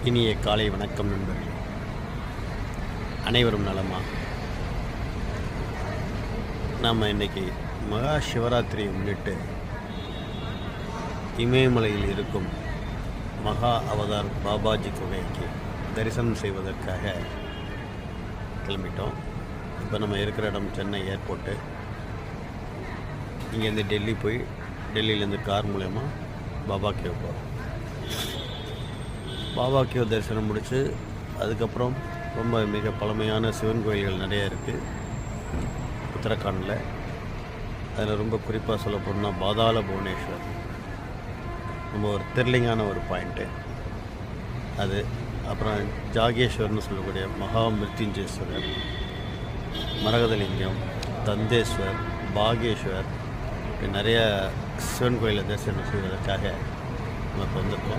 இனிய காலை வணக்கம் நண்பர்களே. அனைவரும் நலமா? நாம் இன்றைக்கி மகா சிவராத்திரியை முன்னிட்டு இமயமலையில் இருக்கும் மகா அவதார் பாபாஜி குகைக்கு தரிசனம் செய்வதற்காக கிளம்பிட்டோம். இப்போ நம்ம இருக்கிற இடம் சென்னை ஏர்போர்ட்டு. இங்கேருந்து டெல்லி போய் டெல்லியிலேருந்து கார் மூலயமா பாபா கேவ் போகிறோம். பாபா கேவ் தரிசனம் முடித்து அதுக்கப்புறம் ரொம்ப மிக பழமையான சிவன் கோயில்கள் நிறையா இருக்குது உத்தரகாண்டில். அதில் ரொம்ப குறிப்பாக சொல்ல போனால் பாதாள புவனேஸ்வர் ரொம்ப ஒரு த்ரில்லிங்கான ஒரு பாயிண்ட்டு அது. அப்புறம் ஜாகேஸ்வர்னு சொல்லக்கூடிய மகா மிருத்யுஞ்சேஸ்வரர், மரகதலிங்கம், தந்தேஸ்வர், பாகேஸ்வர், நிறைய சிவன் கோயிலை தரிசனம் செய்வதற்காக நம்ம இப்போ வந்திருக்கோம்.